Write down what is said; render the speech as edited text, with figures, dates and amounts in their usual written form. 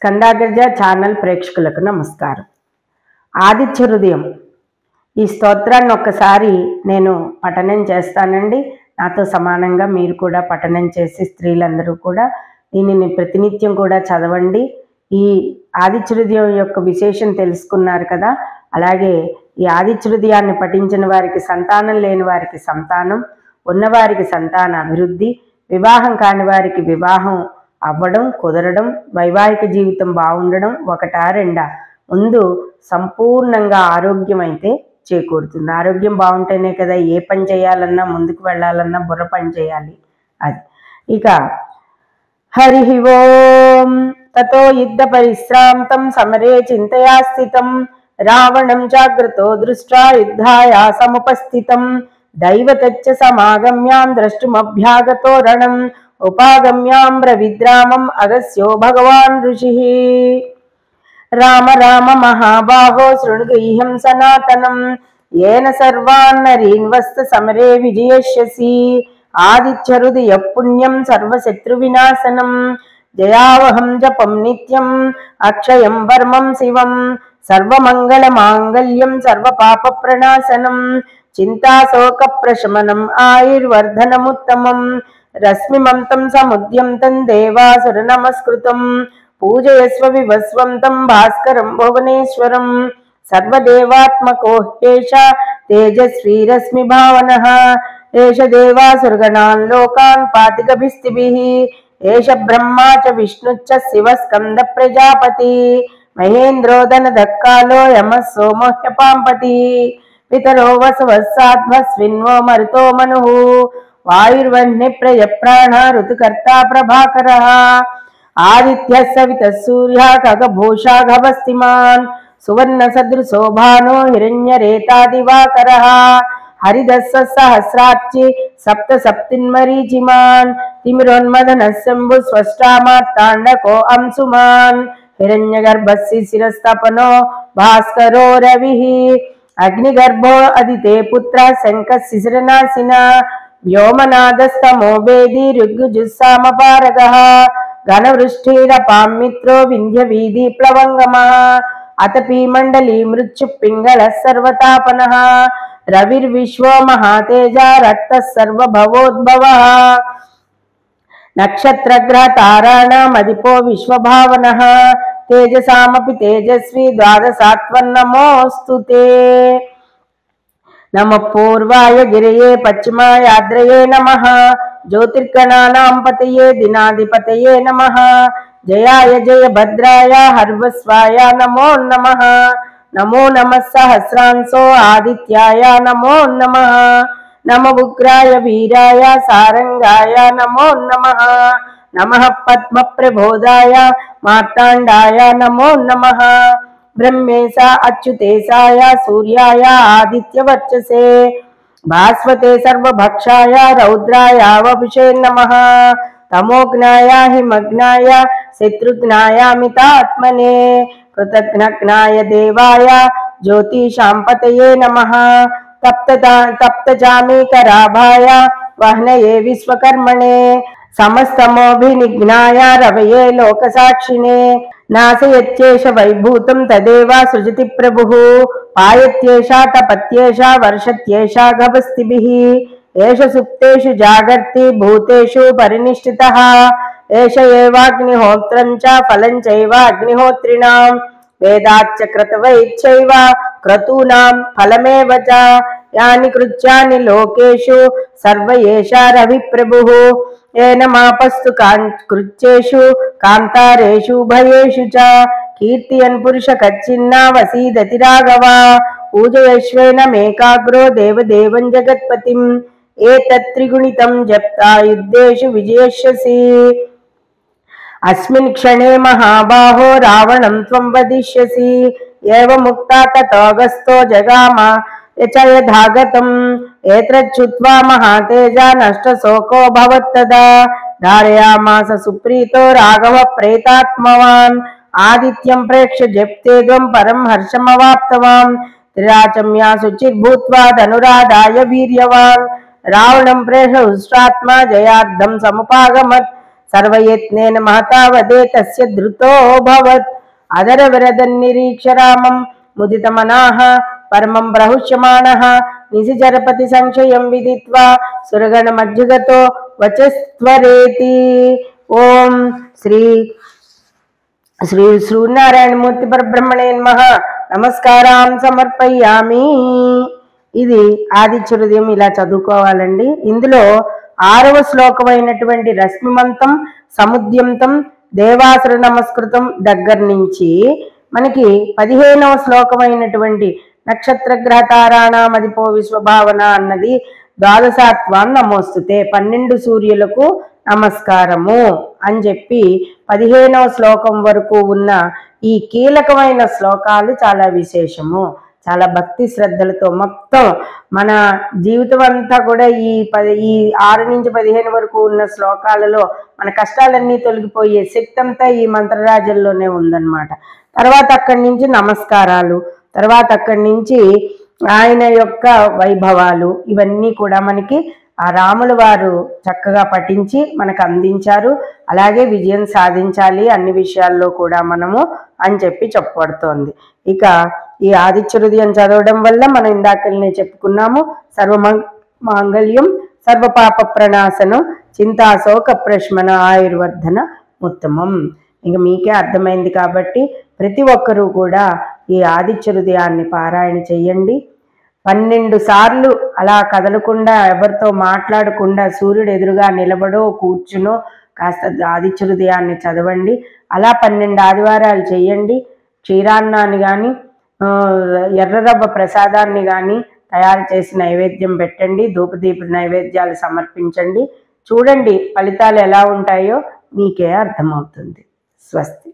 స్కందాగ్రజ channel ప్రేక్షకులకు నమస్కారం. ఆదిత్య హృదయం ఈ స్తోత్రాన్ని ఒక్కసారి నేను పఠనం చేస్తానండి. నాతో సమానంగా మీరు కూడా పఠనం చేసి స్త్రీలందరూ కూడా దీనిని ప్రతినిత్యం కూడా చదవండి. ఈ ఆదిత్య హృదయం యొక్క విశేషం తెలుసుకున్నారు కదా. అలాగే ఈ ఆదిత్య హృదయాన్ని పఠించిన వారికి సంతానం లేని వారికి సంతానం, ఉన్నవారికి సంతాన అభివృద్ధి, వివాహం కాని వారికి వివాహం అవ్వడం, కుదరడం, వైవాహిక జీవితం బాగుండడం, ఒకటా రెండా, ముందు సంపూర్ణంగా ఆరోగ్యం అయితే చేకూరుతుంది. ఆరోగ్యం బాగుంటేనే కదా ఏ పని చేయాలన్నా, ముందుకు వెళ్ళాలన్నా బుర్ర పని చేయాలి. అది ఇక హరి ఓం తతో యుద్ధ పరిశ్రాంతం సమరే చింతయా స్థితం రావణం జాగ్రతో దృష్ట్యా యుద్ధాయ సముపస్థితం దైవతచ్చ సమాగమ్యాం ద్రష్టుమభ్యాగతో రణం ఉపాగమ్యాం బ్రవిద్రామం అగస్యో భగవాన్ ఋషిః. రామ రామ మహాబాహో శృణుగైహం సనాతనం ఏన సర్వాన్ నరీన్ వస్త సమరే విజయష్యసి ఆదిత్య హృదయ పుణ్యం సర్వశత్రు వినాశనం జయావహం జపం నిత్యం అక్షయం వర్మం శివం సర్వమంగళ మాంగళ్యం సర్వపాప ప్రణాశనం చింతాశోక ప్రశమనం ఆయుర్వర్ధనముత్తమం రశ్మిమంతం సముద్యంతం దేవాసుర నమస్కృతం పూజయస్వ వివస్వం తం భాస్కరం భువనేశ్వరం సర్వదేవాత్మకో హేష తేజస్వీ రశ్మి భావనః ఏష దేవాసురగణాన్ లోకాన్ పాతికభిస్తిభిః ఏష బ్రహ్మా చ విష్ణుశ్చ శివ స్కంద ప్రజాపతి మహేంద్రోదన దక్కాలో యమ సోమో హ్యపాంపతి పితరో వసవస్సాధ్వస్విన్వో మరుతో మనుః వాయుర్వహ్ని ప్రయప్రాణ ఋతుకర్తా ప్రభాకరః ఆదిత్య సవిత సూర్య ఖగభూషా గభస్తిమాన్ సువర్ణ సదృశో భానో హిరణ్యరేతా దివాకరః హరిదస్స సహస్రార్చి సప్త సప్తిన్మరీచిమాన్ తిమిరోన్మదన శంభు స్వష్టా మార్తాండకో అంశుమాన్ హిరణ్యగర్భస్సి శిరస్తపనో భాస్కరో రవిః అగ్నిగర్భో అదితే పుత్ర శంఖ శిశిరనాశిన వ్యోమనాదస్తమో వేది ఋగ్గుజుస్సామపారగః ఘనవృష్టిరపాం మిత్రో వింధ్య వీధి ప్లవంగమః అతపీ మండలీ మృత్యు పింగళ సర్వతాపనః రవిర్విశ్వో మహాతేజ రక్త సర్వభవోద్భవః నక్షత్రగ్రహ తారాణమధిపో విశ్వభావనః తేజసామపి తేజస్వి ద్వాదశాత్వన్నమోऽస్తు తే. నమః పూర్వాయ గిరయే పశ్చిమాయాద్రయే నమః జ్యోతిర్గణానాం పతయే దినాధిపతయే నమః జయాయ జయ భద్రాయ హర్వస్వాయ నమో నమః నమో నమః సహస్రాంశో ఆదిత్యాయ నమో నమః నమ ఉగ్రాయ వీరాయ సారంగాయ నమో నమః నమః పద్మ ప్రబోధాయ మార్తాండాయ నమో నమః బ్రహ్మేశ అచ్యుతేశాయ సూర్యాయ ఆదిత్యవర్చసే భాస్వతే సర్వభక్షాయ రౌద్రాయ వపుషే నమః తమోఘ్నాయ హిమగ్నాయ శత్రుఘ్నాయామితాత్మనే కృతఘ్నఘ్నాయ దేవాయ జ్యోతిషాంపతయే నమః తప్తజామీకరాభాయ వహ్నయే విశ్వకర్మణే సమస్తమోభినిఘ్నాయ రవయే లోకసాక్షిణే నాశయత్యేష వైభూతం తదేవా సృజతి ప్రభుః పాయత్యేషా తపత్యేషా వర్షత్యేషా గభస్తిభిః ఏష సుప్తేషు జాగర్తి భూతేషు పరినిష్ఠితః ఏష ఏవాగ్నిహోత్రం చ ఫలం చైవ అగ్నిహోత్రిణాం వేదాచ్చ క్రతవైశ్చైవ క్రతూనాం ఫలమేవ చ యాని కృత్యాని లోకేషు సర్వ ఏషా రవి ప్రభుః ఏన మాపస్తు కృత్యేషు కాంతారేషు భయేషు చ కీర్తియన్ పురుష కచ్చిన్నా వసీదతి రాఘవ పూజయశ్వేన మేకాగ్రో దేవదేవం జగత్పతిం ఏతత్త్రిగుణితం జప్తా యుద్ధేషు విజయష్యసి అస్మిన్ క్షణే మహాబాహో రావణం త్వం వదిష్యసి ఏవముక్తా తతోగస్తో జగామ యచయధాగతం ఏత్రచ్చుత్వా మహాతేజ నష్టశోకో భవత్తదా ధారయామాస సుప్రీతో రాఘవ ప్రేతాత్మవాన్ ఆదిత్యం ప్రేక్ష్య జప్తేద్వం పరం హర్షమవాప్తవాన్ త్రిరాచమ్యా శుచిర్భూత్వా ధనురాదాయ వీర్యవాన్ రావణం ప్రేష హృష్టాత్మా జయార్థం సముపాగమత్ సర్వయత్నేన మహతావదే తస్య ధృతోభవత్ అదరవిరదన్నిరీక్ష రామం ముదితమనాః పరమం ప్రహుష్యమాణః నిశిచరపతి సంశయం విదిత్వా సురగణమజ్జుగతో వచస్త్వరేతి. ఓం శ్రీ సూర్యనారాయణమూర్తి పరబ్రహ్మణే నమః. నమస్కారం సమర్పయామి. ఇది ఆదిత్య హృదయం ఇలా చదువుకోవాలండి. ఇందులో 6వ శ్లోకమైనటువంటి రశ్మిమంతం సముద్యంతం దేవాసుర నమస్కృతం దగ్గర నుంచి మనకి 15వ శ్లోకమైనటువంటి నక్షత్రగ్రహ తారాణామధిపో విశ్వభావన అన్నది ద్వాదశాత్వాన్ నమోస్తుతే 12 సూర్యులకు నమస్కారము అని చెప్పి 15వ శ్లోకం వరకు ఉన్న ఈ కీలకమైన శ్లోకాలు చాలా విశేషము. చాలా భక్తి శ్రద్ధలతో మొత్తం మన జీవితం అంతా కూడా ఈ 6 నుంచి 15 వరకు ఉన్న శ్లోకాలలో మన కష్టాలన్నీ తొలగిపోయే శక్తి అంతా ఈ మంత్రరాజంలోనే ఉందన్నమాట. తర్వాత అక్కడి నుంచి నమస్కారాలు, తర్వాత అక్కడి నుంచి ఆయన యొక్క వైభవాలు ఇవన్నీ కూడా మనకి ఆ రాముల వారు చక్కగా పఠించి మనకు అందించారు. అలాగే విజయం సాధించాలి అన్ని విషయాల్లో కూడా మనము అని చెప్పి చెప్పబడుతోంది. ఇక ఈ ఆదిత్య హృదయం చదవడం వల్ల మనం ఇందాకనే చెప్పుకున్నాము, సర్వమాంగళ్యం సర్వపాప ప్రణాశనం చింతాశోక ప్రశ్మన ఆయుర్వర్ధన ఉత్తమం. ఇంక మీకే అర్థమైంది కాబట్టి ప్రతి ఒక్కరూ కూడా ఈ ఆదిత్య హృదయాన్ని పారాయణ చెయ్యండి. 12 సార్లు అలా కదలకుండా ఎవరితో మాట్లాడకుండా సూర్యుడు ఎదురుగా నిలబడో కూర్చునో కాస్త ఆదిత్య హృదయాన్ని చదవండి. అలా 12 ఆదివారాలు చెయ్యండి. క్షీరాన్నాన్ని కానీ ఎర్రరవ్వ ప్రసాదాన్ని కానీ తయారు చేసి నైవేద్యం పెట్టండి. ధూపదీప నైవేద్యాలు సమర్పించండి. చూడండి ఫలితాలు ఎలా ఉంటాయో మీకే అర్థమవుతుంది. స్వస్తి.